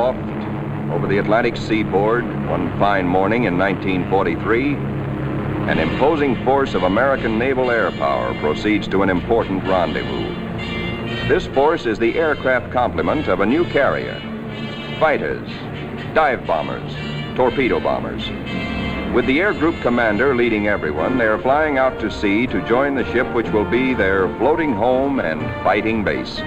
aloft over the Atlantic seaboard one fine morning in 1943, an imposing force of American naval air power proceeds to an important rendezvous. This force is the aircraft complement of a new carrier: fighters, dive bombers, torpedo bombers. With the air group commander leading everyone, they are flying out to sea to join the ship which will be their floating home and fighting base.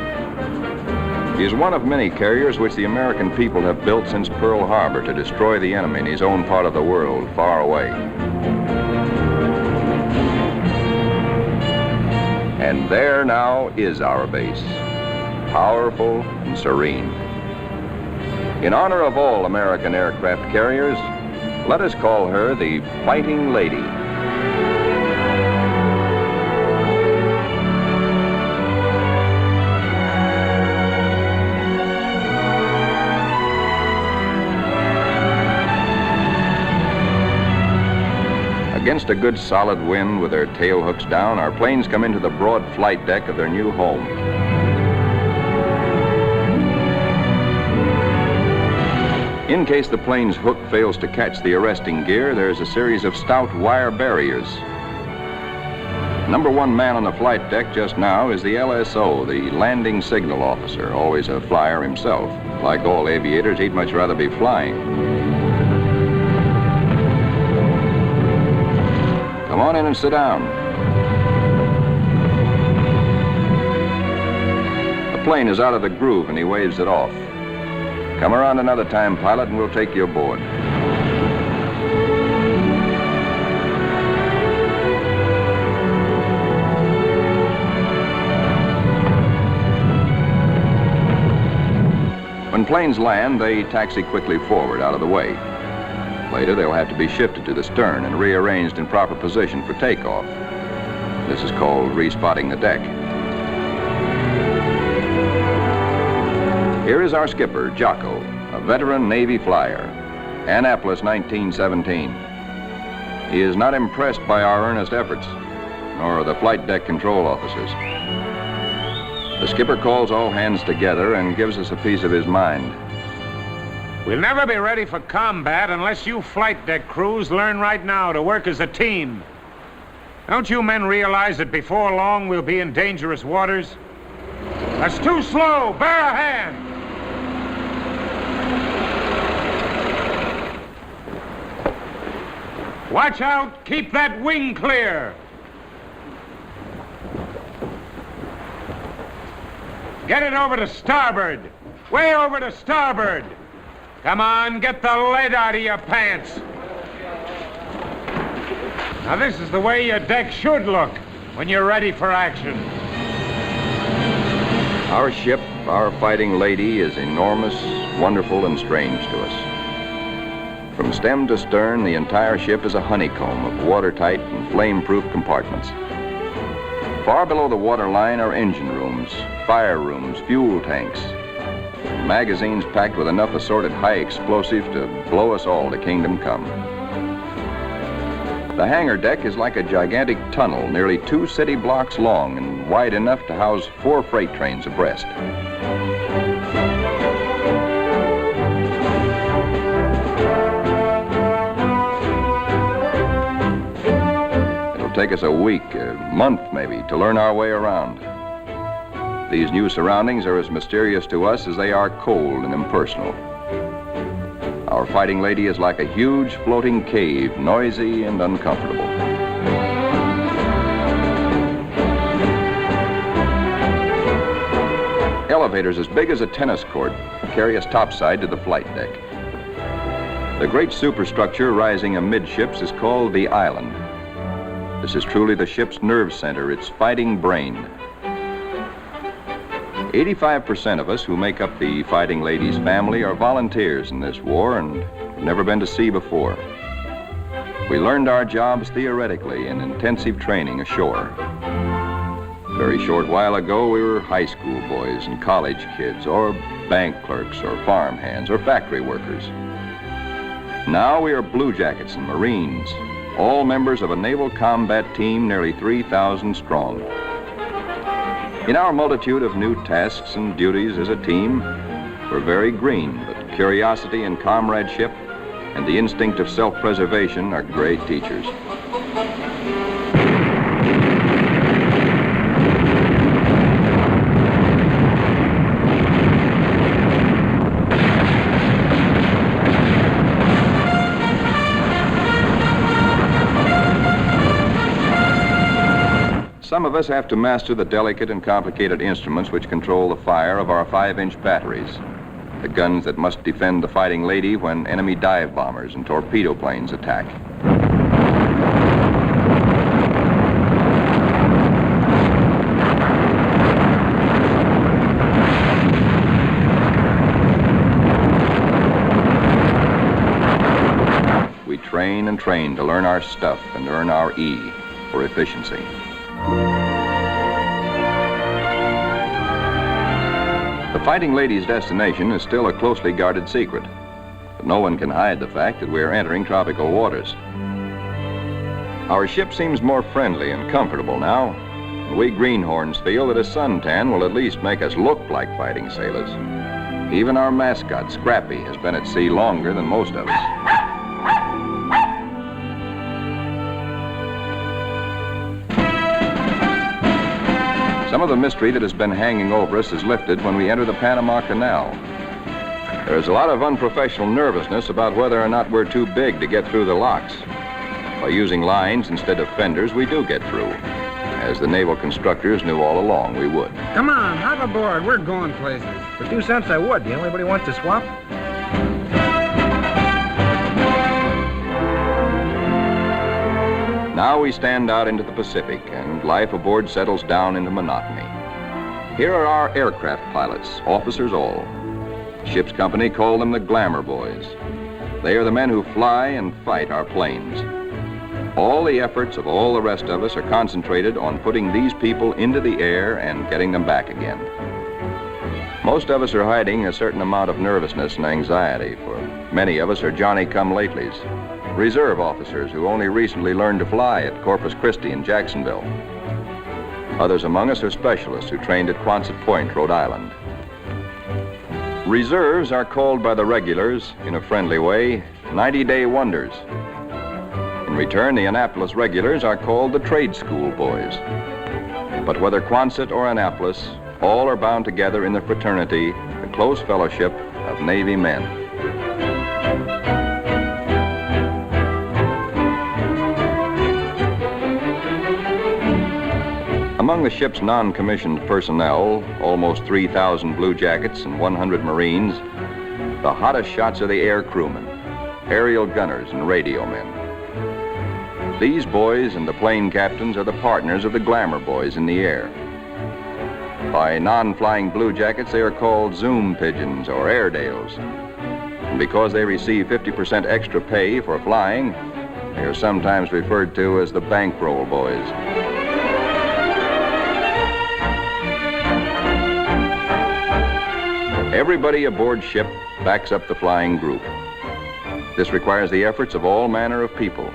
He is one of many carriers which the American people have built since Pearl Harbor to destroy the enemy in his own part of the world, far away. And there now is our base, powerful and serene. In honor of all American aircraft carriers, let us call her the Fighting Lady. Against a good solid wind with their tail hooks down, our planes come into the broad flight deck of their new home. In case the plane's hook fails to catch the arresting gear, there's a series of stout wire barriers. Number one man on the flight deck just now is the LSO, the landing signal officer, always a flyer himself. Like all aviators, he'd much rather be flying. Come on in and sit down. The plane is out of the groove and he waves it off. Come around another time, pilot, and we'll take you aboard. When planes land, they taxi quickly forward out of the way. Later, they'll have to be shifted to the stern and rearranged in proper position for takeoff. This is called respotting the deck. Here is our skipper, Jocko, a veteran Navy flyer, Annapolis, 1917. He is not impressed by our earnest efforts, nor the flight deck control officers. The skipper calls all hands together and gives us a piece of his mind. We'll never be ready for combat unless you flight deck crews learn right now to work as a team. Don't you men realize that before long we'll be in dangerous waters? That's too slow. Bear a hand. Watch out. Keep that wing clear. Get it over to starboard. Way over to starboard. Come on, get the lead out of your pants. Now this is the way your deck should look when you're ready for action. Our ship, our Fighting Lady, is enormous, wonderful, and strange to us. From stem to stern, the entire ship is a honeycomb of watertight and flame-proof compartments. Far below the waterline are engine rooms, fire rooms, fuel tanks, and magazines packed with enough assorted high explosive to blow us all to kingdom come. The hangar deck is like a gigantic tunnel, nearly 2 city blocks long and wide enough to house 4 freight trains abreast. It'll take us a week, a month maybe, to learn our way around. These new surroundings are as mysterious to us as they are cold and impersonal. Our Fighting Lady is like a huge floating cave, noisy and uncomfortable. Elevators as big as a tennis court carry us topside to the flight deck. The great superstructure rising amidships is called the island. This is truly the ship's nerve center, its fighting brain. 85% of us who make up the Fighting Lady's family are volunteers in this war and have never been to sea before. We learned our jobs theoretically in intensive training ashore. A very short while ago, we were high school boys and college kids, or bank clerks, or farm hands, or factory workers. Now we are blue jackets and Marines, all members of a naval combat team nearly 3,000 strong. In our multitude of new tasks and duties as a team, we're very green, but curiosity and comradeship and the instinct of self-preservation are great teachers. Some of us have to master the delicate and complicated instruments which control the fire of our 5-inch batteries, the guns that must defend the Fighting Lady when enemy dive bombers and torpedo planes attack. We train and train to learn our stuff and earn our E for efficiency. The Fighting Lady's destination is still a closely guarded secret, but no one can hide the fact that we are entering tropical waters. Our ship seems more friendly and comfortable now, and we greenhorns feel that a suntan will at least make us look like fighting sailors. Even our mascot, Scrappy, has been at sea longer than most of us. Some of the mystery that has been hanging over us is lifted when we enter the Panama Canal. There's a lot of unprofessional nervousness about whether or not we're too big to get through the locks. By using lines instead of fenders, we do get through, as the naval constructors knew all along we would. Come on, hop aboard. We're going places. For 2 cents I would. Do you know anybody wants to swap? Now we stand out into the Pacific, and life aboard settles down into monotony. Here are our aircraft pilots, officers all. Ship's company call them the Glamour Boys. They are the men who fly and fight our planes. All the efforts of all the rest of us are concentrated on putting these people into the air and getting them back again. Most of us are hiding a certain amount of nervousness and anxiety, for many of us are Johnny-come-latelys, reserve officers who only recently learned to fly at Corpus Christi and Jacksonville. Others among us are specialists who trained at Quonset Point, Rhode Island. Reserves are called by the regulars, in a friendly way, 90-day wonders. In return, the Annapolis regulars are called the Trade School Boys. But whether Quonset or Annapolis, all are bound together in the fraternity, the close fellowship of Navy men. Among the ship's non-commissioned personnel, almost 3,000 Blue Jackets and 100 Marines, the hottest shots are the air crewmen, aerial gunners, and radio men. These boys and the plane captains are the partners of the Glamour Boys in the air. By non-flying Blue Jackets, they are called Zoom Pigeons or Airedales. And because they receive 50% extra pay for flying, they are sometimes referred to as the Bankroll Boys. Everybody aboard ship backs up the flying group. This requires the efforts of all manner of people.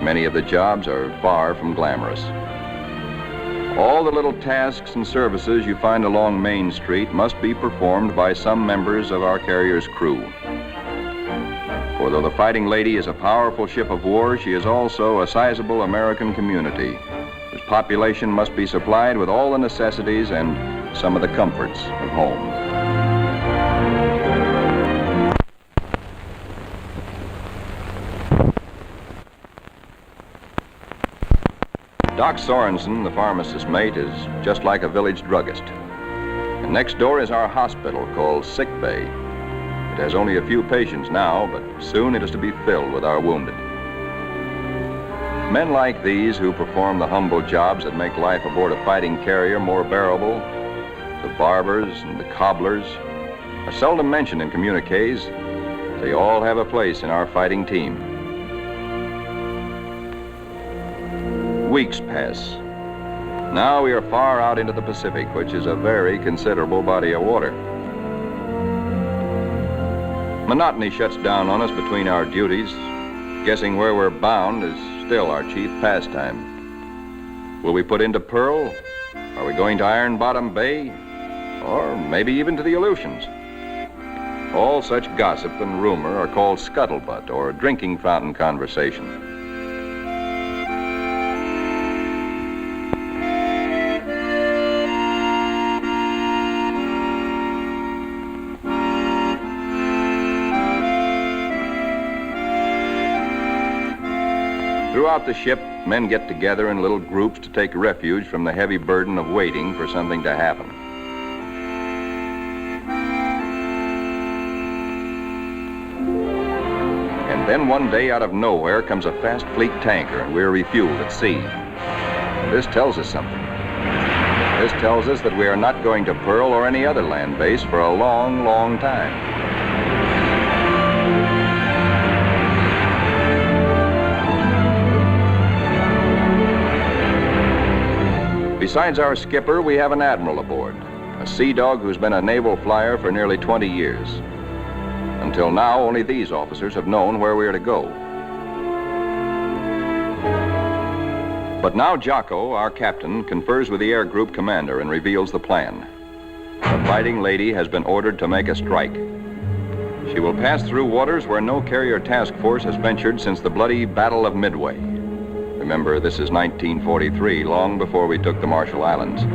Many of the jobs are far from glamorous. All the little tasks and services you find along Main Street must be performed by some members of our carrier's crew. For though the Fighting Lady is a powerful ship of war, she is also a sizable American community, whose population must be supplied with all the necessities and some of the comforts of home. Doc Sorensen, the pharmacist's mate, is just like a village druggist. And next door is our hospital called Sick Bay. It has only a few patients now, but soon it is to be filled with our wounded. Men like these who perform the humble jobs that make life aboard a fighting carrier more bearable, the barbers and the cobblers, are seldom mentioned in communiques. They all have a place in our fighting team. Weeks pass. Now we are far out into the Pacific, which is a very considerable body of water. Monotony shuts down on us between our duties. Guessing where we're bound is still our chief pastime. Will we put into Pearl? Are we going to Iron Bottom Bay? Or maybe even to the Aleutians? All such gossip and rumor are called scuttlebutt or drinking fountain conversation. Throughout the ship, men get together in little groups to take refuge from the heavy burden of waiting for something to happen. And then one day, out of nowhere, comes a fast fleet tanker, and we're refueled at sea. This tells us something. This tells us that we are not going to Pearl or any other land base for a long, long time. Besides our skipper, we have an admiral aboard, a sea dog who's been a naval flyer for nearly 20 years. Until now, only these officers have known where we are to go. But now Jocko, our captain, confers with the air group commander and reveals the plan. The Fighting Lady has been ordered to make a strike. She will pass through waters where no carrier task force has ventured since the bloody Battle of Midway. Remember, this is 1943, long before we took the Marshall Islands.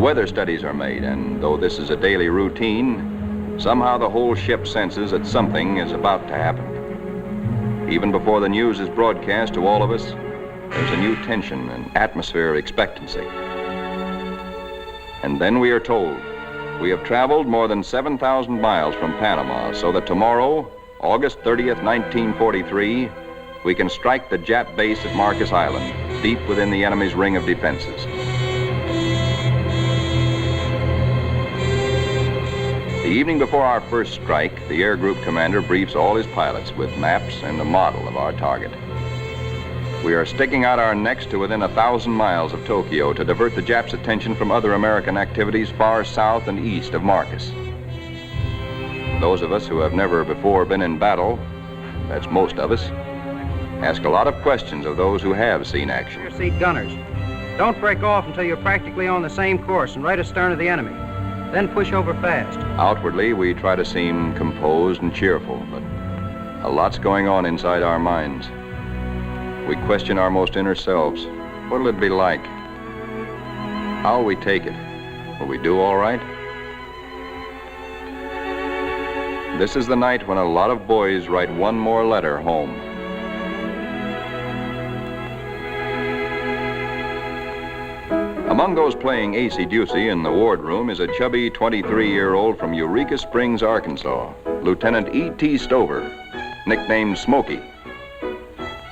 Weather studies are made, and though this is a daily routine, somehow the whole ship senses that something is about to happen. Even before the news is broadcast to all of us, there's a new tension and atmosphere of expectancy. And then we are told we have traveled more than 7,000 miles from Panama, so that tomorrow, August 30th, 1943, we can strike the Jap base at Marcus Island, deep within the enemy's ring of defenses. The evening before our first strike, the air group commander briefs all his pilots with maps and a model of our target. We are sticking out our necks to within 1,000 miles of Tokyo to divert the Japs' attention from other American activities far south and east of Marcus. Those of us who have never before been in battle, that's most of us, ask a lot of questions of those who have seen action. Rear seat gunners. Don't break off until you're practically on the same course and right astern of the enemy. Then push over fast. Outwardly, we try to seem composed and cheerful, but a lot's going on inside our minds. We question our most inner selves. What'll it be like? How'll we take it? Will we do all right? This is the night when a lot of boys write one more letter home. Among those playing acey-deucey in the wardroom is a chubby 23-year-old from Eureka Springs, Arkansas, Lieutenant E.T. Stover, nicknamed Smokey.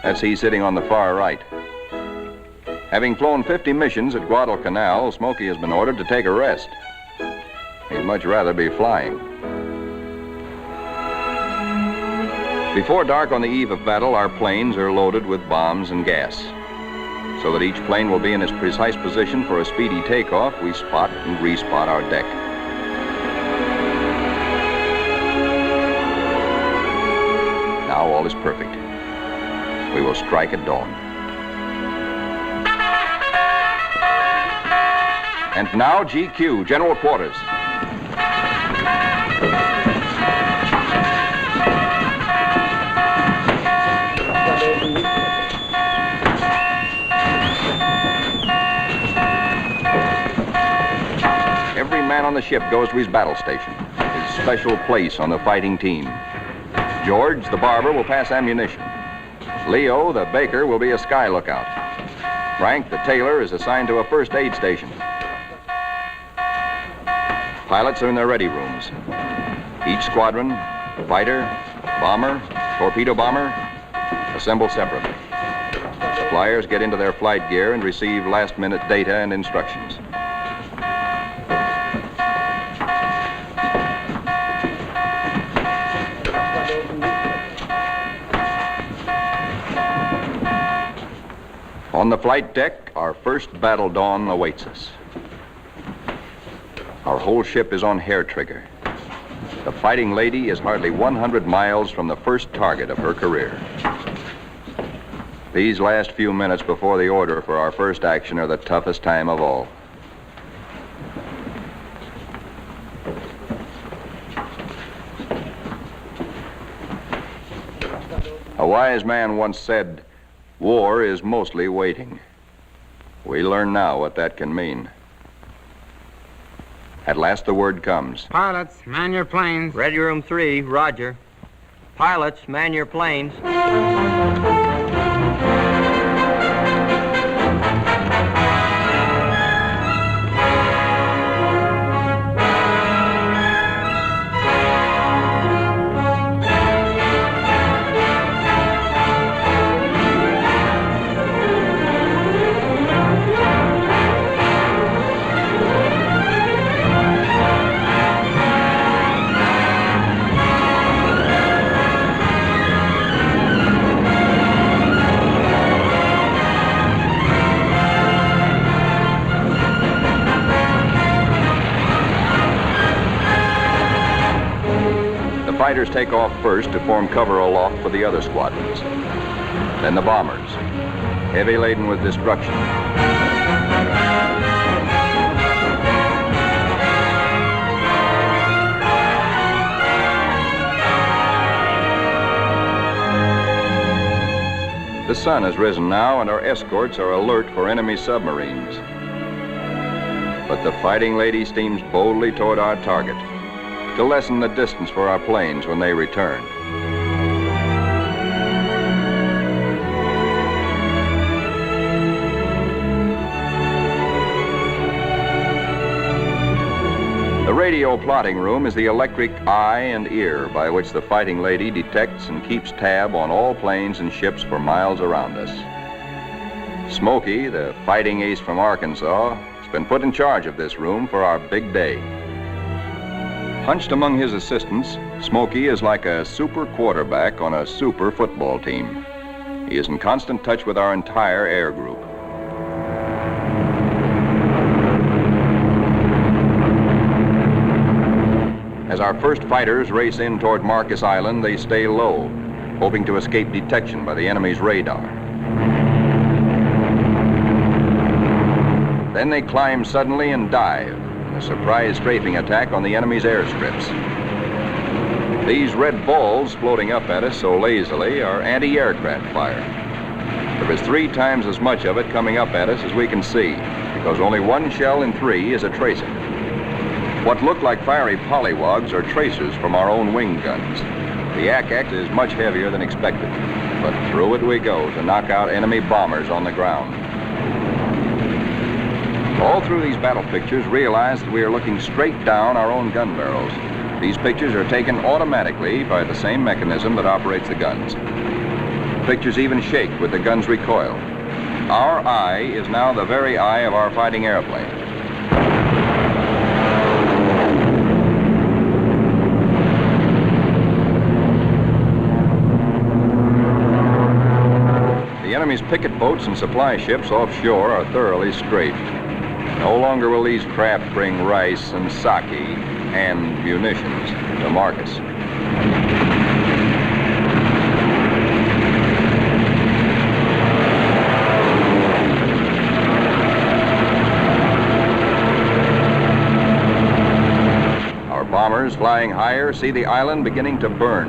That's he sitting on the far right. Having flown 50 missions at Guadalcanal, Smokey has been ordered to take a rest. He'd much rather be flying. Before dark on the eve of battle, our planes are loaded with bombs and gas. So that each plane will be in its precise position for a speedy takeoff, we spot and respot our deck. Now all is perfect. We will strike at dawn. And now GQ, General Quarters. Every man on the ship goes to his battle station, his special place on the fighting team. George, the barber, will pass ammunition. Leo, the baker, will be a sky lookout. Frank, the tailor, is assigned to a first aid station. Pilots are in their ready rooms. Each squadron, fighter, bomber, torpedo bomber, assemble separately. Flyers get into their flight gear and receive last-minute data and instructions. On the flight deck, our first battle dawn awaits us. Our whole ship is on hair trigger. The Fighting Lady is hardly 100 miles from the first target of her career. These last few minutes before the order for our first action are the toughest time of all. A wise man once said, war is mostly waiting. We learn now what that can mean. At last the word comes. Pilots, man your planes. Ready Room 3, roger. Pilots, man your planes. The fighters take off first to form cover aloft for the other squadrons. Then the bombers, heavy laden with destruction. The sun has risen now, and our escorts are alert for enemy submarines. But the Fighting Lady steams boldly toward our target to lessen the distance for our planes when they return. The radio plotting room is the electric eye and ear by which the Fighting Lady detects and keeps tab on all planes and ships for miles around us. Smokey, the fighting ace from Arkansas, has been put in charge of this room for our big day. Hunched among his assistants, Smokey is like a super quarterback on a super football team. He is in constant touch with our entire air group. As our first fighters race in toward Marcus Island, they stay low, hoping to escape detection by the enemy's radar. Then they climb suddenly and dive, a surprise strafing attack on the enemy's airstrips. These red balls floating up at us so lazily are anti-aircraft fire. There is 3 times as much of it coming up at us as we can see, because only 1 shell in 3 is a tracer. What look like fiery pollywogs are tracers from our own wing guns. The Ack-Ack is much heavier than expected, but through it we go to knock out enemy bombers on the ground. All through these battle pictures, realize that we are looking straight down our own gun barrels. These pictures are taken automatically by the same mechanism that operates the guns. Pictures even shake with the gun's recoil. Our eye is now the very eye of our fighting airplane. The enemy's picket boats and supply ships offshore are thoroughly strafed. No longer will these craft bring rice and sake and munitions to Marcus. Our bombers flying higher see the island beginning to burn.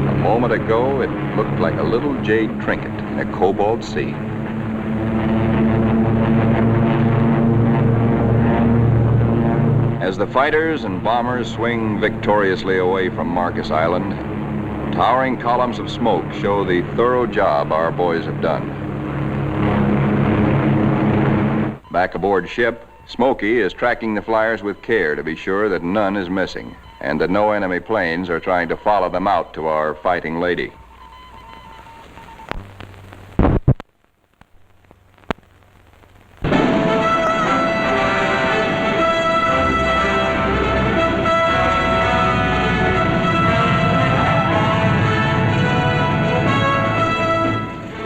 A moment ago, it looked like a little jade trinket in a cobalt sea. As the fighters and bombers swing victoriously away from Marcus Island, towering columns of smoke show the thorough job our boys have done. Back aboard ship, Smokey is tracking the flyers with care to be sure that none is missing and that no enemy planes are trying to follow them out to our Fighting Lady.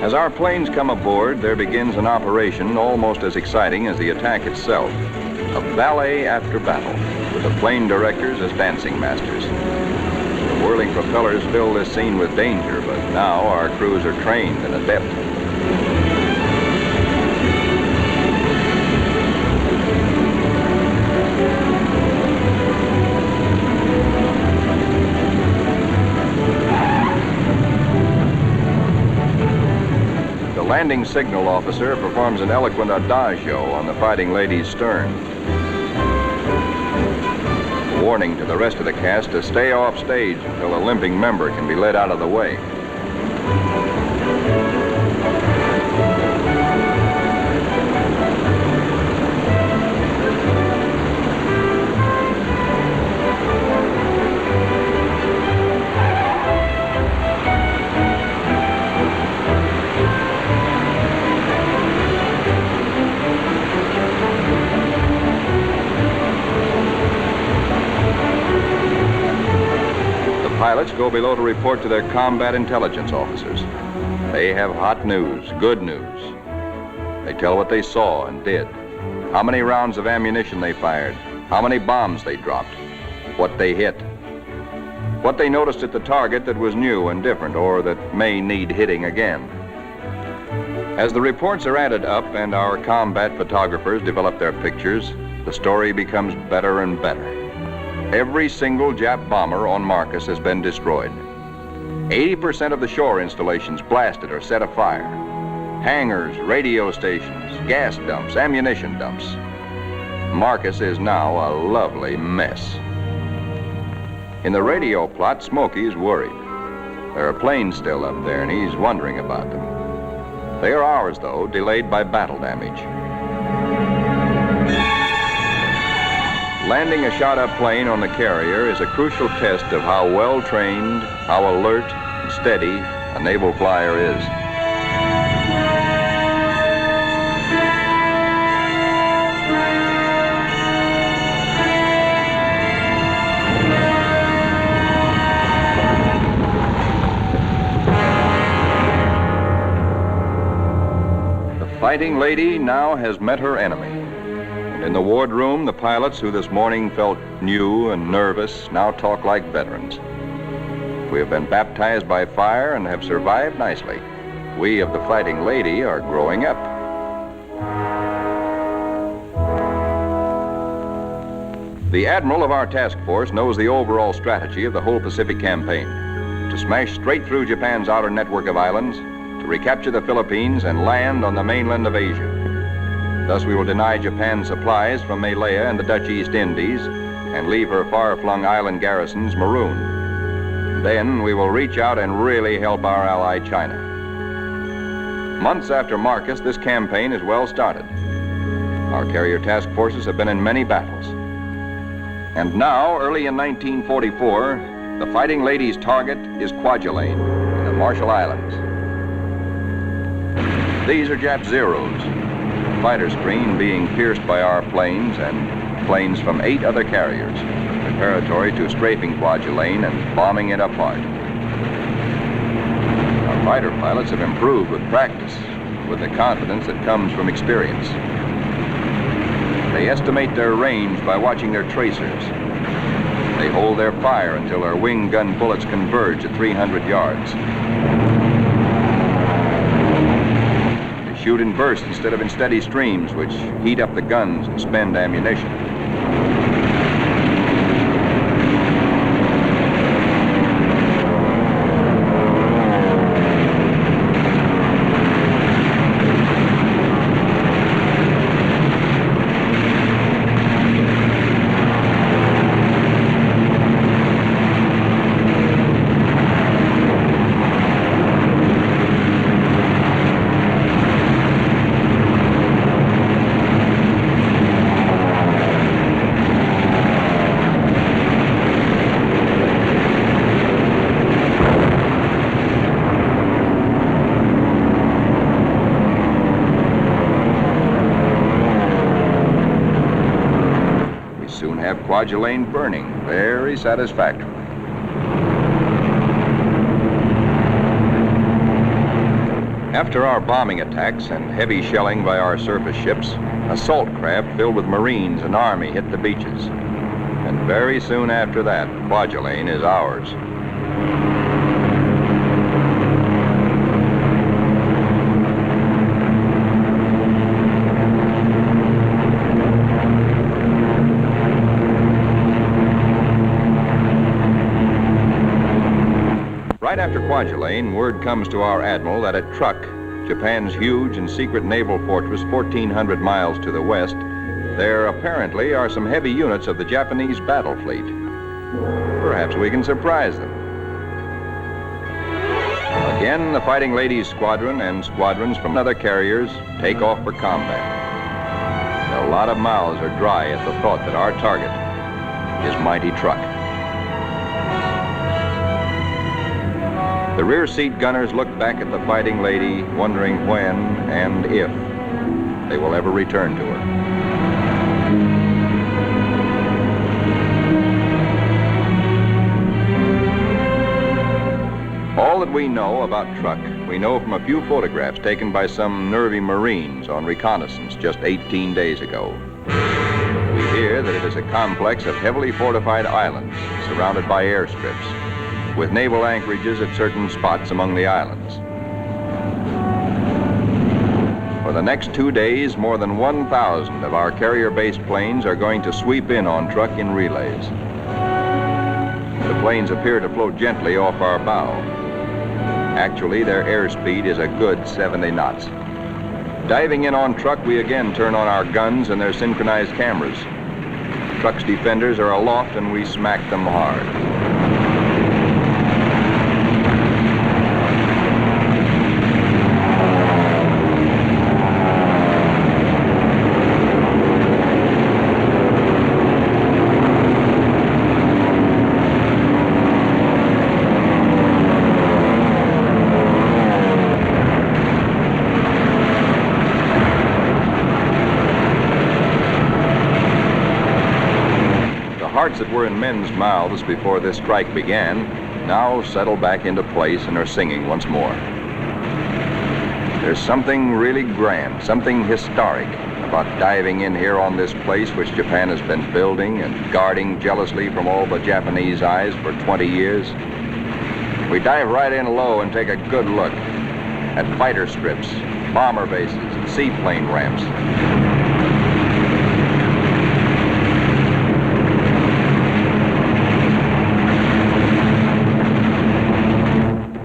As our planes come aboard, there begins an operation almost as exciting as the attack itself. A ballet after battle, with the plane directors as dancing masters. The whirling propellers fill this scene with danger, but now our crews are trained and adept. commanding signal officer performs an eloquent adagio on the Fighting Lady's stern. A warning to the rest of the cast to stay off stage until a limping member can be led out of the way. Pilots go below to report to their combat intelligence officers. They have hot news, good news. They tell what they saw and did, how many rounds of ammunition they fired, how many bombs they dropped, what they hit, what they noticed at the target that was new and different or that may need hitting again. As the reports are added up and our combat photographers develop their pictures, the story becomes better and better. Every single Jap bomber on Marcus has been destroyed. 80% of the shore installations blasted or set afire. Hangars, radio stations, gas dumps, ammunition dumps. Marcus is now a lovely mess. In the radio plot, Smokey's worried. There are planes still up there, and he's wondering about them. They are ours, though, delayed by battle damage. Landing a shot-up plane on the carrier is a crucial test of how well-trained, how alert and steady a naval flyer is. The Fighting Lady now has met her enemy. In the wardroom, the pilots who this morning felt new and nervous now talk like veterans. We have been baptized by fire and have survived nicely. We of the Fighting Lady are growing up. The admiral of our task force knows the overall strategy of the whole Pacific campaign: to smash straight through Japan's outer network of islands, to recapture the Philippines and land on the mainland of Asia. Thus, we will deny Japan supplies from Malaya and the Dutch East Indies and leave her far-flung island garrisons marooned. Then we will reach out and really help our ally China. Months after Marcus, this campaign is well started. Our carrier task forces have been in many battles. And now, early in 1944, the Fighting Lady's target is Kwajalein in the Marshall Islands. These are Jap Zeros. Fighter screen being pierced by our planes and planes from 8 other carriers, preparatory to strafing Kwajalein and bombing it apart. Our fighter pilots have improved with practice, with the confidence that comes from experience. They estimate their range by watching their tracers. They hold their fire until their wing gun bullets converge at 300 yards. Shoot in bursts instead of in steady streams, which heat up the guns and spend ammunition. Kwajalein burning very satisfactorily. After our bombing attacks and heavy shelling by our surface ships, assault craft filled with Marines and Army hit the beaches. And very soon after that, Kwajalein is ours. Right after Kwajalein, word comes to our admiral that a truck Japan's huge and secret naval fortress 1,400 miles to the west, there apparently are some heavy units of the Japanese battle fleet. Perhaps we can surprise them. Again, the Fighting Ladies Squadron and squadrons from other carriers take off for combat. A lot of mouths are dry at the thought that our target is mighty truck. The rear seat gunners look back at the Fighting Lady, wondering when and if they will ever return to her. All that we know about truck, we know from a few photographs taken by some nervy Marines on reconnaissance just 18 days ago. We hear that it is a complex of heavily fortified islands surrounded by airstrips, with naval anchorages at certain spots among the islands. For the next 2 days, more than 1,000 of our carrier-based planes are going to sweep in on truck in relays. The planes appear to float gently off our bow. Actually, their airspeed is a good 70 knots. Diving in on truck, we again turn on our guns and their synchronized cameras. Truck's defenders are aloft and we smack them hard. Hearts that were in men's mouths before this strike began now settle back into place and are singing once more. There's something really grand, something historic about diving in here on this place which Japan has been building and guarding jealously from all the Japanese eyes for 20 years. We dive right in low and take a good look at fighter strips, bomber bases, and seaplane ramps.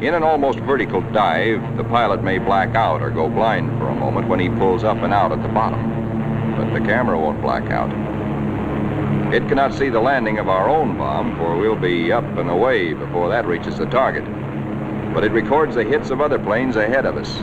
In an almost vertical dive, the pilot may black out or go blind for a moment when he pulls up and out at the bottom. But the camera won't black out. It cannot see the landing of our own bomb, for we'll be up and away before that reaches the target. But it records the hits of other planes ahead of us.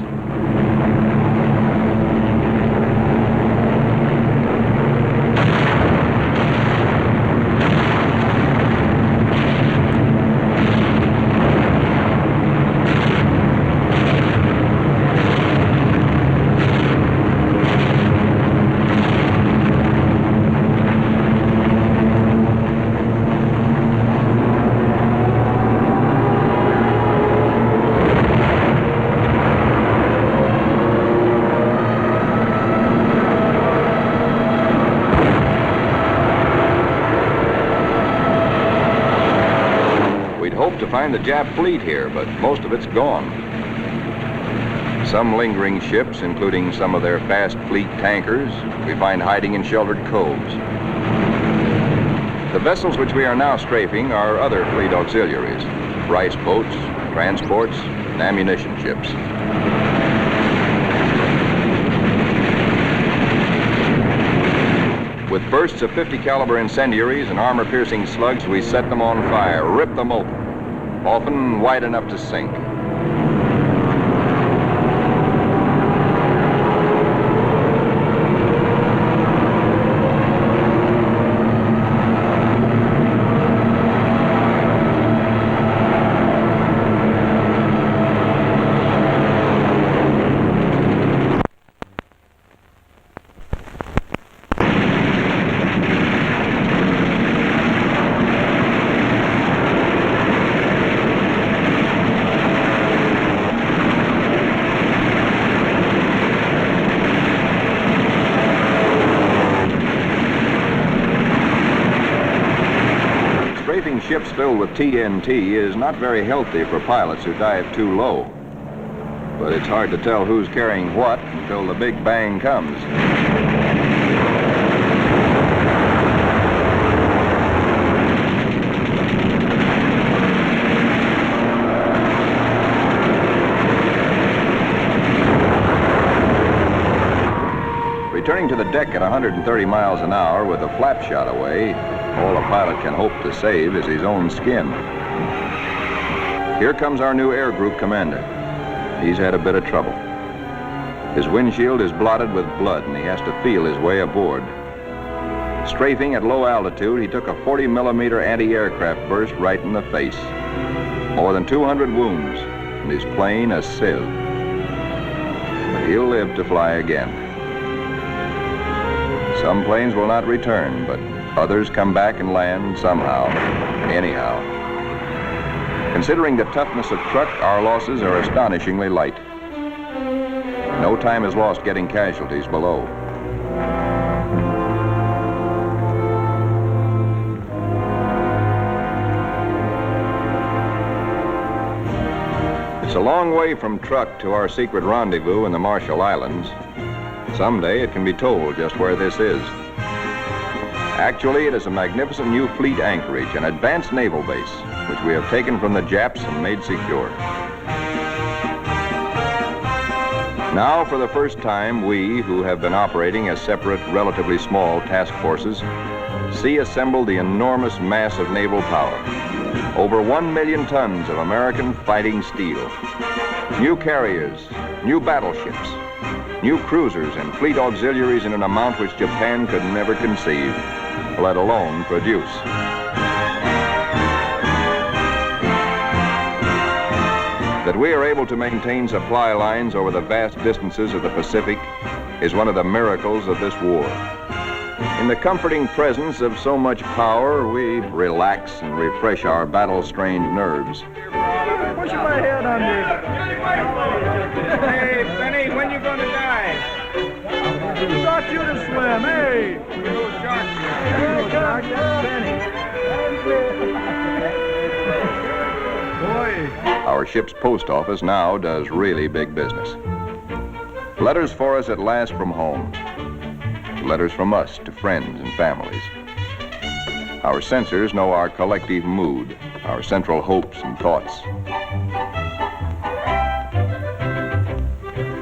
Hope to find the Jap fleet here, but most of it's gone. Some lingering ships, including some of their fast fleet tankers, we find hiding in sheltered coves. The vessels which we are now strafing are other fleet auxiliaries, rice boats, transports, and ammunition ships. With bursts of 50 caliber incendiaries and armor-piercing slugs, we set them on fire, rip them open, often wide enough to sink. Strafing ships filled with TNT is not very healthy for pilots who dive too low. But it's hard to tell who's carrying what until the big bang comes. Going to the deck at 130 miles an hour with a flap shot away, all a pilot can hope to save is his own skin. Here comes our new air group commander. He's had a bit of trouble. His windshield is blotted with blood, and he has to feel his way aboard. Strafing at low altitude, he took a 40-millimeter anti-aircraft burst right in the face. More than 200 wounds, and his plane a sieve. But he'll live to fly again. Some planes will not return, but others come back and land somehow, anyhow. Considering the toughness of truck, our losses are astonishingly light. No time is lost getting casualties below. It's a long way from truck to our secret rendezvous in the Marshall Islands. Someday it can be told just where this is. Actually, it is a magnificent new fleet anchorage, an advanced naval base, which we have taken from the Japs and made secure. Now, for the first time, we, who have been operating as separate, relatively small task forces, see assembled the enormous mass of naval power. Over 1 million tons of American fighting steel. New carriers, new battleships, new cruisers and fleet auxiliaries in an amount which Japan could never conceive, let alone produce. That we are able to maintain supply lines over the vast distances of the Pacific is one of the miracles of this war. In the comforting presence of so much power, we relax and refresh our battle-strained nerves. Push my head under. Hey, Benny, when you gonna die? Who taught you to swim? Hey! Little shark. Little shark, Benny. Boy. Our ship's post office now does really big business. Letters for us at last from home. Letters from us to friends and families. Our censors know our collective mood, our central hopes and thoughts.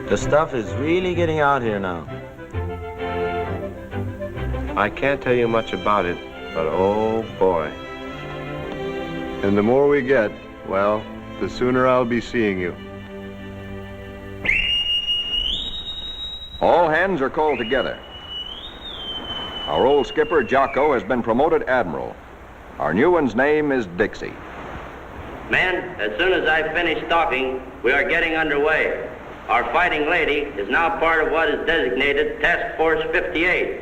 The stuff is really getting out here now. I can't tell you much about it, but oh boy. And the more we get, well, the sooner I'll be seeing you. All hands are called together. Our old skipper, Jocko, has been promoted admiral. Our new one's name is Dixie. Men, as soon as I finish talking, we are getting underway. Our fighting lady is now part of what is designated Task Force 58.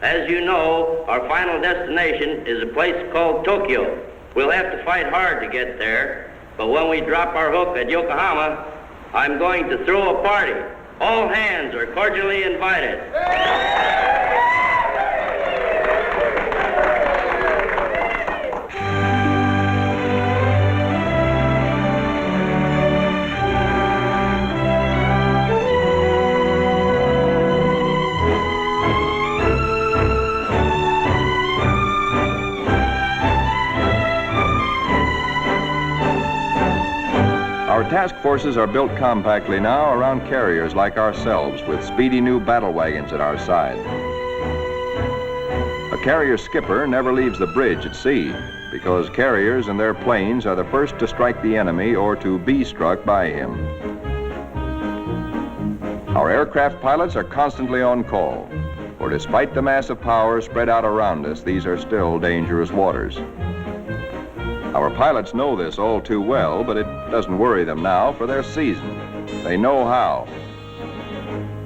As you know, our final destination is a place called Tokyo. We'll have to fight hard to get there, but when we drop our hook at Yokohama, I'm going to throw a party. All hands are cordially invited. Our task forces are built compactly now around carriers like ourselves with speedy new battle wagons at our side. A carrier skipper never leaves the bridge at sea because carriers and their planes are the first to strike the enemy or to be struck by him. Our aircraft pilots are constantly on call, for despite the massive power spread out around us, these are still dangerous waters. Our pilots know this all too well, but it doesn't worry them now, for they're seasoned. They know how.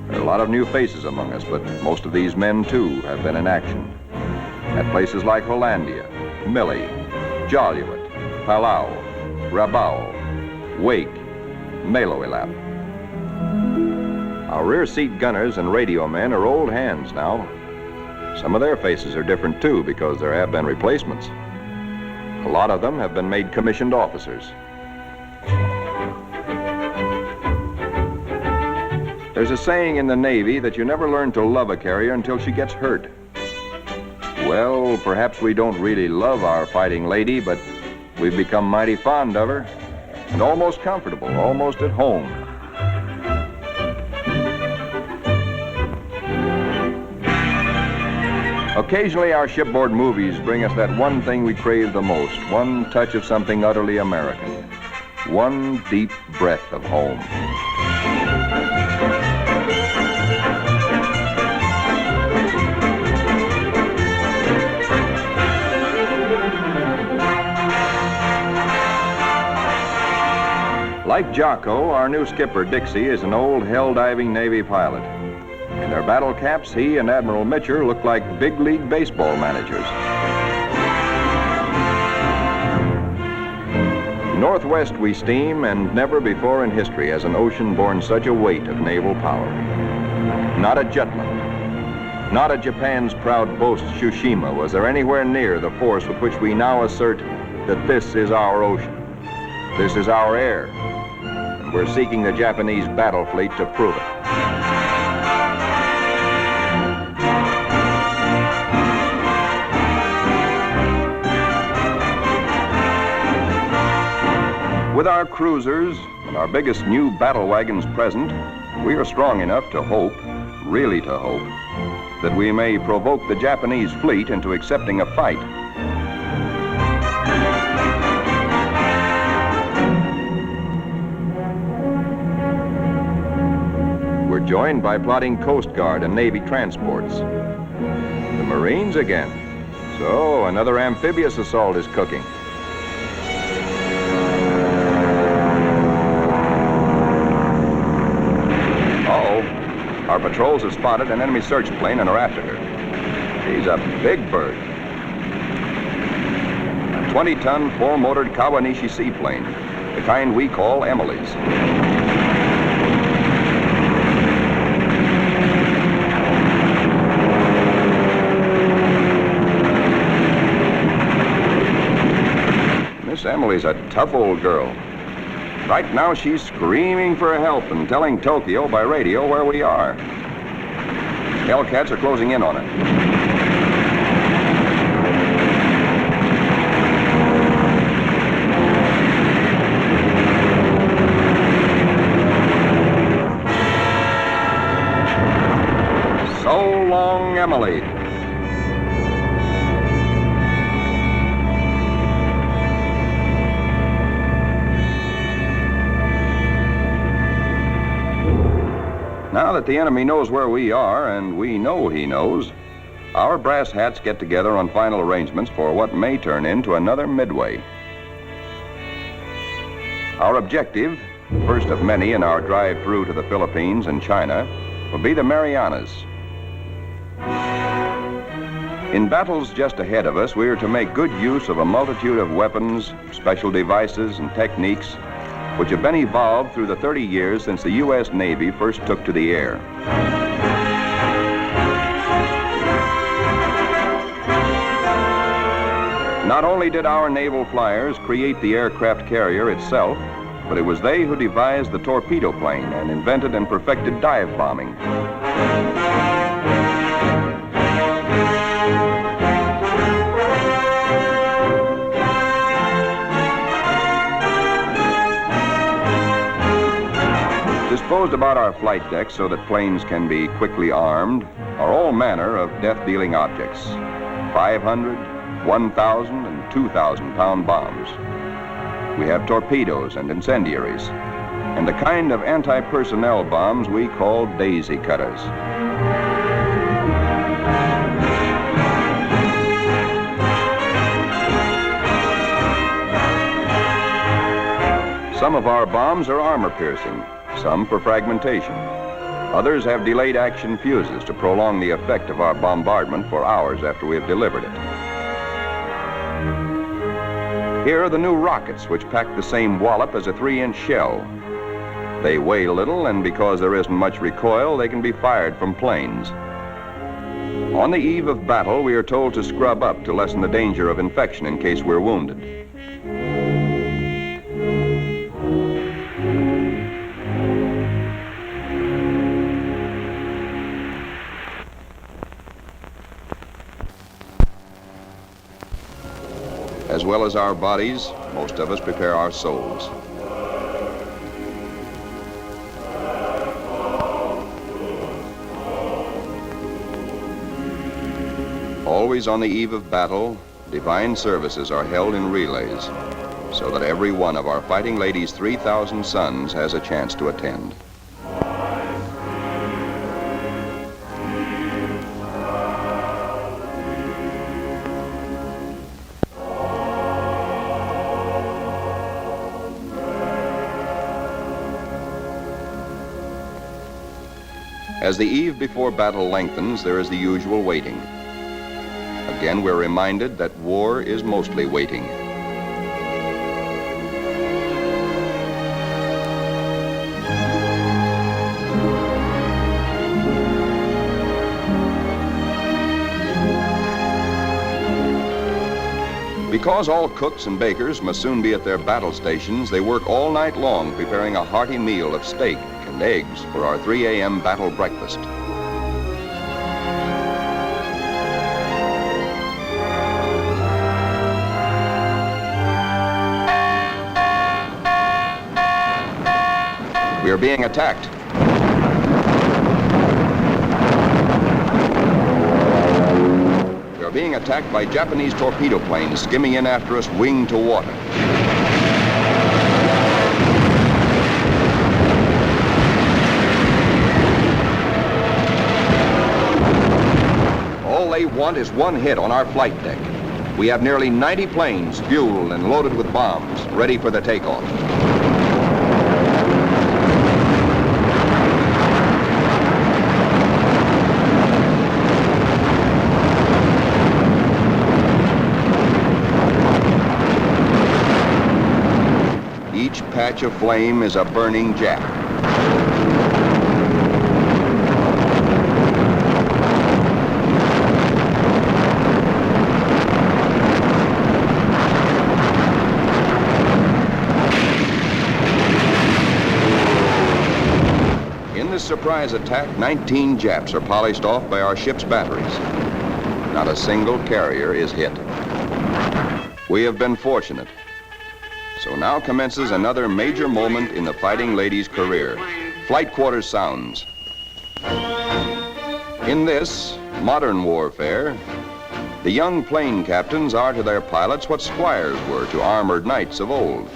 There are a lot of new faces among us, but most of these men, too, have been in action. At places like Hollandia, Mille, Jaluit, Palau, Rabaul, Wake, Maloelap. Our rear seat gunners and radio men are old hands now. Some of their faces are different, too, because there have been replacements. A lot of them have been made commissioned officers. There's a saying in the Navy that you never learn to love a carrier until she gets hurt. Well, perhaps we don't really love our fighting lady, but we've become mighty fond of her and almost comfortable, almost at home. Occasionally, our shipboard movies bring us that one thing we crave the most, one touch of something utterly American, one deep breath of home. Like Jocko, our new skipper, Dixie, is an old hell-diving Navy pilot. In their battle caps, he and Admiral Mitcher look like big league baseball managers. Northwest we steam, and never before in history has an ocean borne such a weight of naval power. Not at Jutland, not at Japan's proud boast, Tsushima, was there anywhere near the force with which we now assert that this is our ocean. This is our air. And we're seeking the Japanese battle fleet to prove it. With our cruisers and our biggest new battle wagons present, we are strong enough to hope, really to hope, that we may provoke the Japanese fleet into accepting a fight. We're joined by plotting Coast Guard and Navy transports. The Marines again. So another amphibious assault is cooking. Our patrols have spotted an enemy search plane and are after her. She's a big bird. A 20-ton, four-motored Kawanishi seaplane, the kind we call Emily's. Miss Emily's a tough old girl. Right now, she's screaming for help and telling Tokyo by radio where we are. Hellcats are closing in on her. So long, Emily. Now that the enemy knows where we are, and we know he knows, our brass hats get together on final arrangements for what may turn into another Midway. Our objective, first of many in our drive through to the Philippines and China, will be the Marianas. In battles just ahead of us, we are to make good use of a multitude of weapons, special devices, and techniques which have been evolved through the 30 years since the U.S. Navy first took to the air. Not only did our naval flyers create the aircraft carrier itself, but it was they who devised the torpedo plane and invented and perfected dive bombing. Disposed about our flight decks so that planes can be quickly armed are all manner of death-dealing objects. 500, 1,000, and 2,000-pound bombs. We have torpedoes and incendiaries, and the kind of anti-personnel bombs we call daisy cutters. Some of our bombs are armor-piercing, some for fragmentation. Others have delayed action fuses to prolong the effect of our bombardment for hours after we have delivered it. Here are the new rockets, which pack the same wallop as a 3-inch shell. They weigh little, and because there isn't much recoil, they can be fired from planes. On the eve of battle, we are told to scrub up to lessen the danger of infection in case we're wounded. As well as our bodies, most of us prepare our souls. always on the eve of battle, divine services are held in relays so that every one of our fighting ladies' 3,000 sons has a chance to attend. As the eve before battle lengthens, there is the usual waiting. Again, we're reminded that war is mostly waiting. Because all cooks and bakers must soon be at their battle stations, they work all night long preparing a hearty meal of steak and eggs for our 3 a.m. battle breakfast. We are being attacked. We are being attacked by Japanese torpedo planes skimming in after us, wing to water. All they want is one hit on our flight deck. We have nearly 90 planes fueled and loaded with bombs, ready for the takeoff. Each patch of flame is a burning Jap. In this surprise attack, 19 Japs are polished off by our ship's batteries. Not a single carrier is hit. We have been fortunate. So now commences another major moment in the fighting lady's career. Flight quarters sounds. In this modern warfare, the young plane captains are to their pilots what squires were to armored knights of old.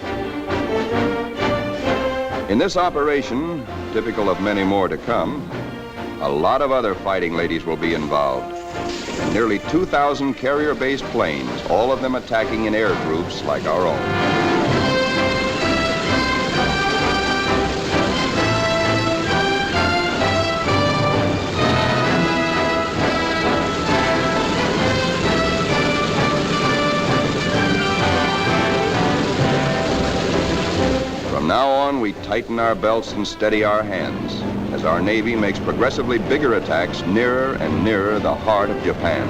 In this operation, typical of many more to come, a lot of other fighting ladies will be involved. And nearly 2,000 carrier-based planes, all of them attacking in air groups like our own. From now on, we tighten our belts and steady our hands as our Navy makes progressively bigger attacks nearer and nearer the heart of Japan.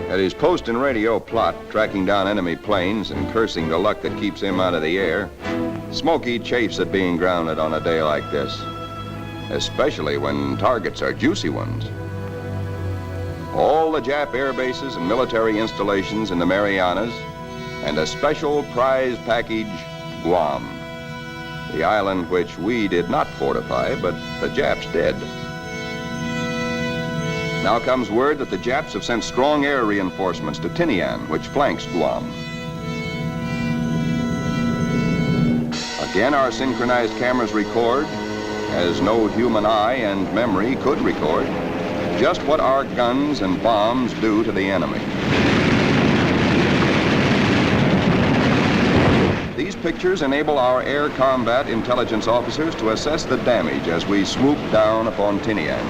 At his post and radio plot, tracking down enemy planes and cursing the luck that keeps him out of the air, Smokey chafes at being grounded on a day like this, especially when targets are juicy ones. All the Jap air bases and military installations in the Marianas, and a special prize package, Guam, the island which we did not fortify, but the Japs did. Now comes word that the Japs have sent strong air reinforcements to Tinian, which flanks Guam. Again, our synchronized cameras record, as no human eye and memory could record, just what our guns and bombs do to the enemy. These pictures enable our air combat intelligence officers to assess the damage as we swoop down upon Tinian.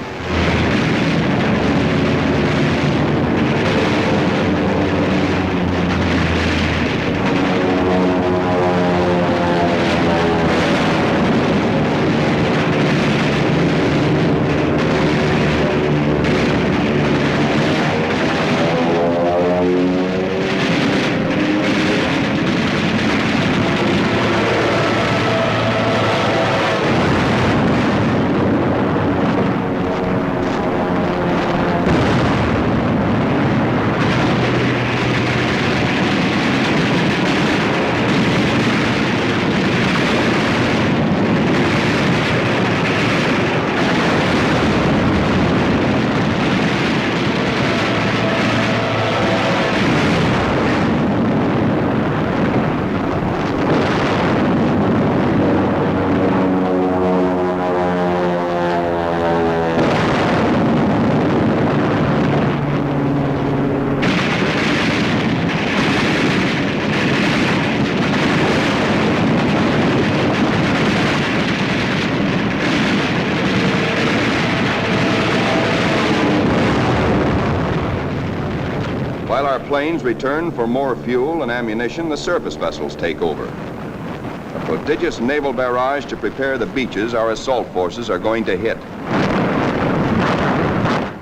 our planes return for more fuel and ammunition, the surface vessels take over. A prodigious naval barrage to prepare the beaches our assault forces are going to hit.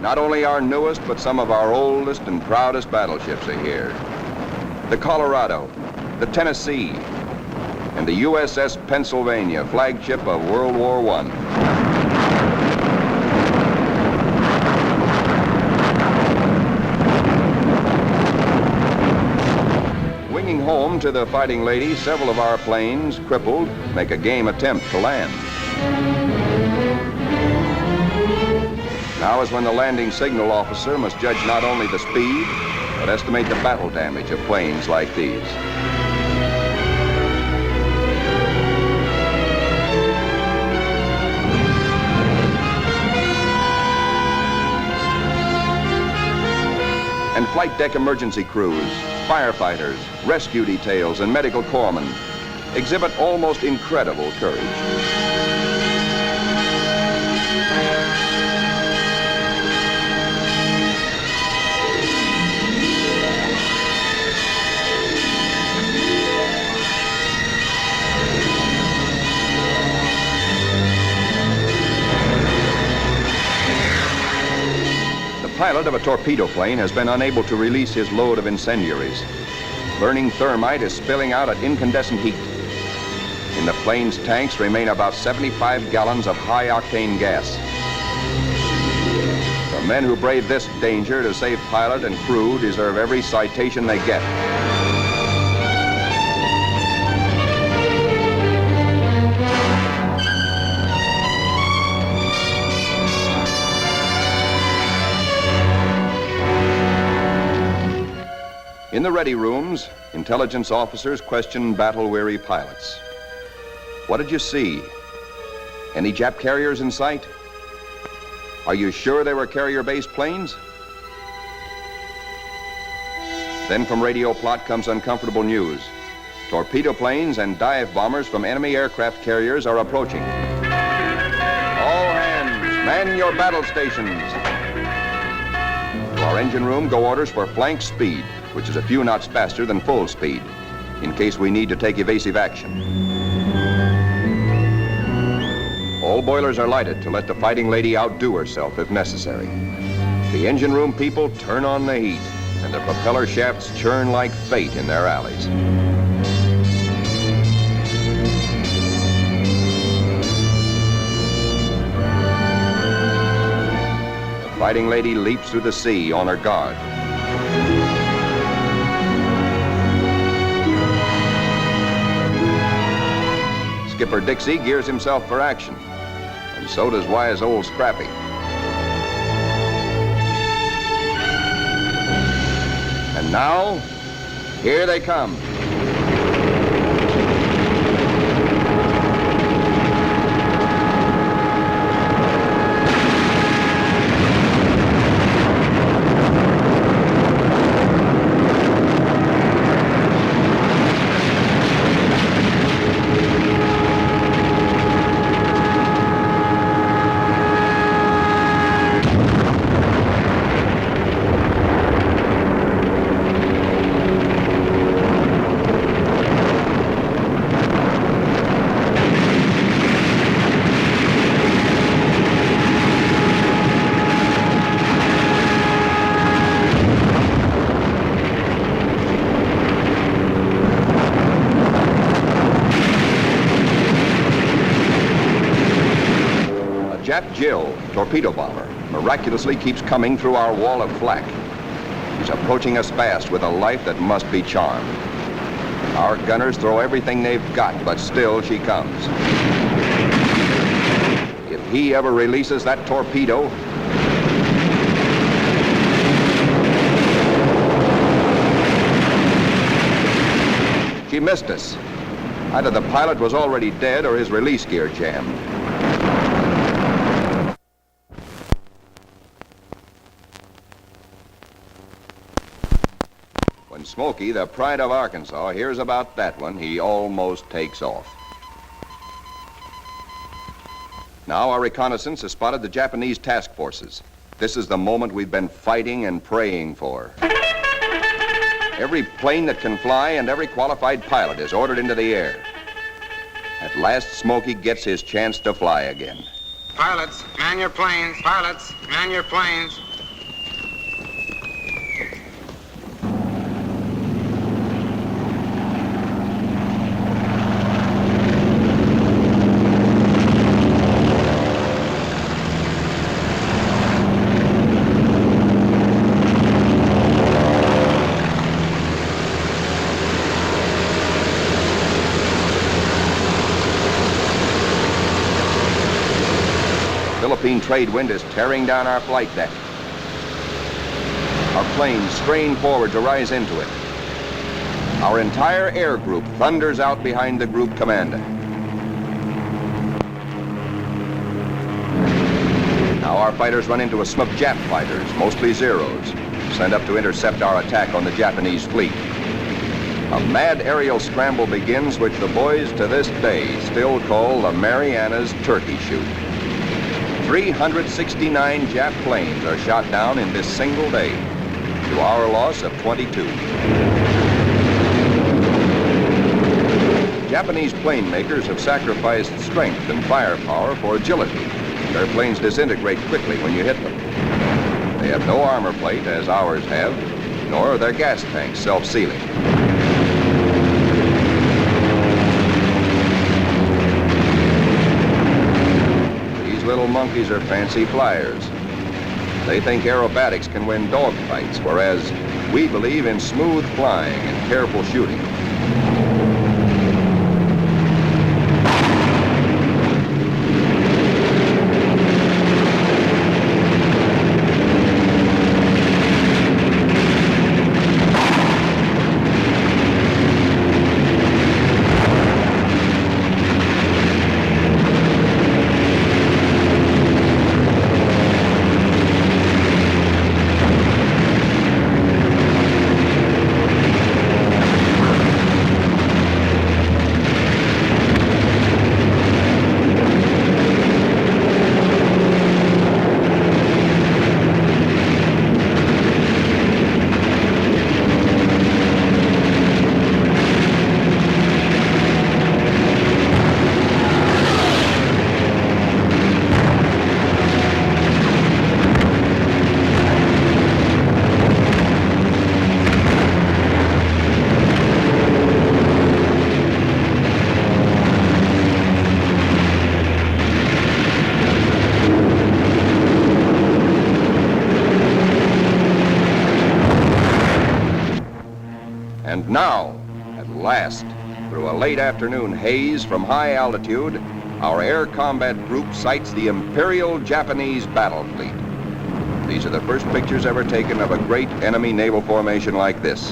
Not only our newest, but some of our oldest and proudest battleships are here. The Colorado, the Tennessee, and the USS Pennsylvania, flagship of World War I. Winging home to the Fighting Lady, several of our planes, crippled, make a game attempt to land. Now is when the landing signal officer must judge not only the speed, but estimate the battle damage of planes like these. And flight deck emergency crews, firefighters, rescue details, and medical corpsmen exhibit almost incredible courage. The pilot of a torpedo plane has been unable to release his load of incendiaries. Burning thermite is spilling out at incandescent heat. In the plane's tanks remain about 75 gallons of high-octane gas. The men who brave this danger to save pilot and crew deserve every citation they get. In the ready rooms, intelligence officers question battle-weary pilots. What did you see? Any Jap carriers in sight? Are you sure they were carrier-based planes? Then from radio plot comes uncomfortable news. Torpedo planes and dive bombers from enemy aircraft carriers are approaching. All hands, man your battle stations. To our engine room go orders for flank speed, which is a few knots faster than full speed, in case we need to take evasive action. All boilers are lighted to let the Fighting Lady outdo herself if necessary. The engine room people turn on the heat, and the propeller shafts churn like fate in their alleys. The Fighting Lady leaps through the sea on her guard. Skipper Dixie gears himself for action, and so does wise old Scrappy. And now, here they come. Jap Jill, torpedo bomber, miraculously keeps coming through our wall of flak. She's approaching us fast with a life that must be charmed. Our gunners throw everything they've got, but still she comes. If he ever releases that torpedo, she missed us. Either the pilot was already dead or his release gear jammed. When Smokey, the pride of Arkansas, hears about that one, he almost takes off. Now our reconnaissance has spotted the Japanese task forces. This is the moment we've been fighting and praying for. Every plane that can fly and every qualified pilot is ordered into the air. At last, Smokey gets his chance to fly again. Pilots, man your planes. Pilots, man your planes. Philippine trade wind is tearing down our flight deck. Our planes strain forward to rise into it. Our entire air group thunders out behind the group commander. Now our fighters run into a smoke Jap fighters, mostly Zeros, sent up to intercept our attack on the Japanese fleet. A mad aerial scramble begins, which the boys to this day still call the Marianas Turkey Shoot. 369 Jap planes are shot down in this single day, to our loss of 22. Japanese plane makers have sacrificed strength and firepower for agility. Their planes disintegrate quickly when you hit them. They have no armor plate, as ours have, nor are their gas tanks self-sealing. Little monkeys are fancy flyers. They think aerobatics can win dogfights, whereas we believe in smooth flying and careful shooting. And now, at last, through a late afternoon haze from high altitude, our air combat group sights the Imperial Japanese battle fleet. These are the first pictures ever taken of a great enemy naval formation like this.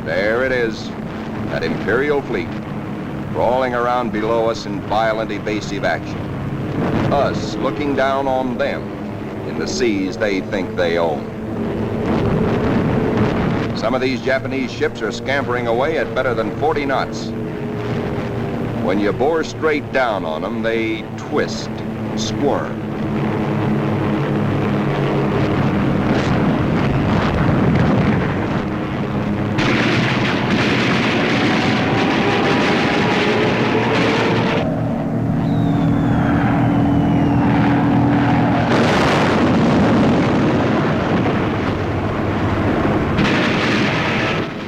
There it is, that Imperial fleet, crawling around below us in violent evasive action. Us looking down on them in the seas they think they own. Some of these Japanese ships are scampering away at better than 40 knots. When you bore straight down on them, they twist, squirm.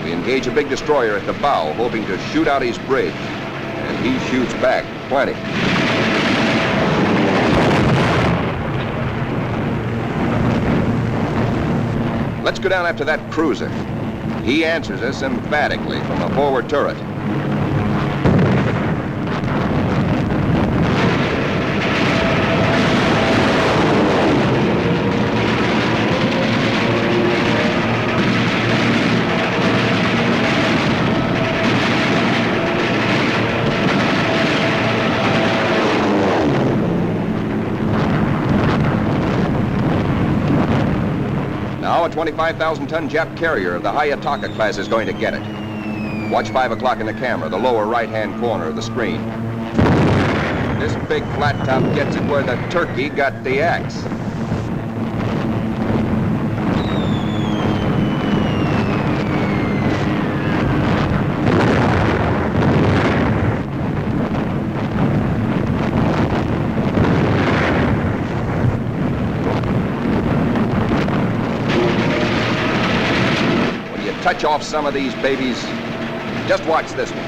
Engage a big destroyer at the bow, hoping to shoot out his bridge. And he shoots back plenty. Let's go down after that cruiser. He answers us emphatically from the forward turret. Now a 25,000-ton Jap carrier of the Hayataka class is going to get it. Watch 5 o'clock in the camera, the lower right-hand corner of the screen. This big flat top gets it where the turkey got the axe. When you touch off some of these babies, just watch this one.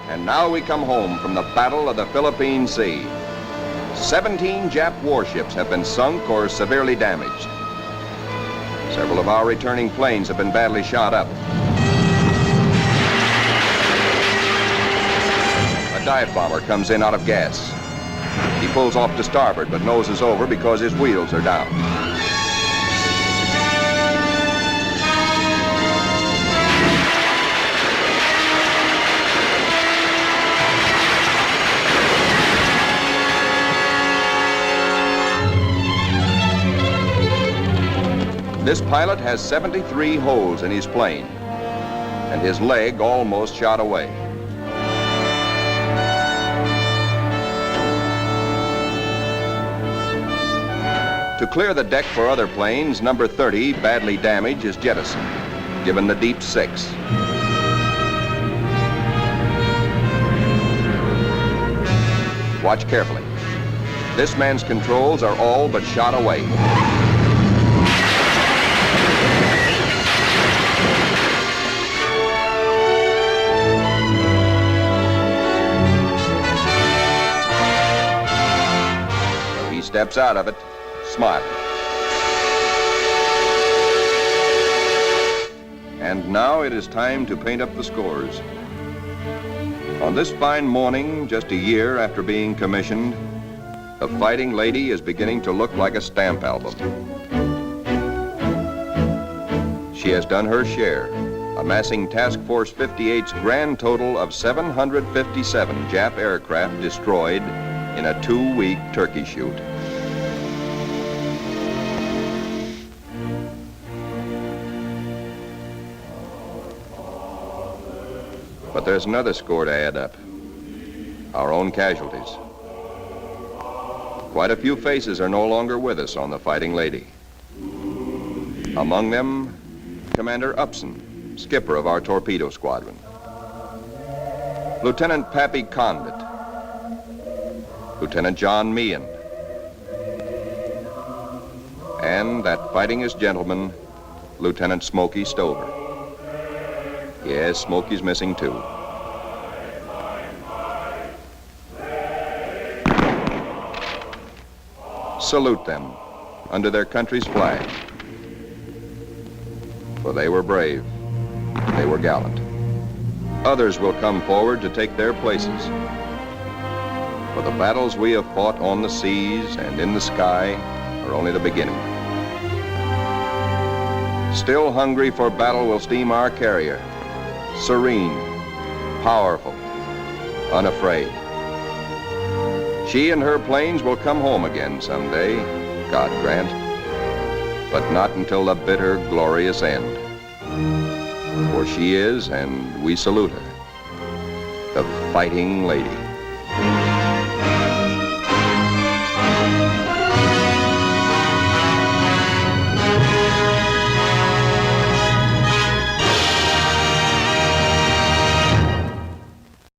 And now we come home from the Battle of the Philippine Sea. 17 Jap warships have been sunk or severely damaged. Several of our returning planes have been badly shot up. A dive bomber comes in out of gas. He pulls off to starboard but noses over because his wheels are down. This pilot has 73 holes in his plane, and his leg almost shot away. To clear the deck for other planes, number 30, badly damaged, is jettisoned, given the deep 6. Watch carefully. This man's controls are all but shot away. Steps out of it, smiling. And now it is time to paint up the scores. On this fine morning, just a year after being commissioned, the Fighting Lady is beginning to look like a stamp album. She has done her share, amassing Task Force 58's grand total of 757 Jap aircraft destroyed in a 2-week turkey shoot. But there's another score to add up. Our own casualties. Quite a few faces are no longer with us on the Fighting Lady. Among them, Commander Upson, skipper of our torpedo squadron. Lieutenant Pappy Condit. Lieutenant John Meehan. And that fightingest gentleman, Lieutenant Smokey Stover. Yes, Smokey's missing too. Salute them under their country's flag. For they were brave. They were gallant. Others will come forward to take their places. For the battles we have fought on the seas and in the sky are only the beginning. Still hungry for battle will steam our carrier. Serene, powerful, unafraid. She and her planes will come home again someday, God grant, but not until the bitter, glorious end. For she is, and we salute her, the Fighting Lady.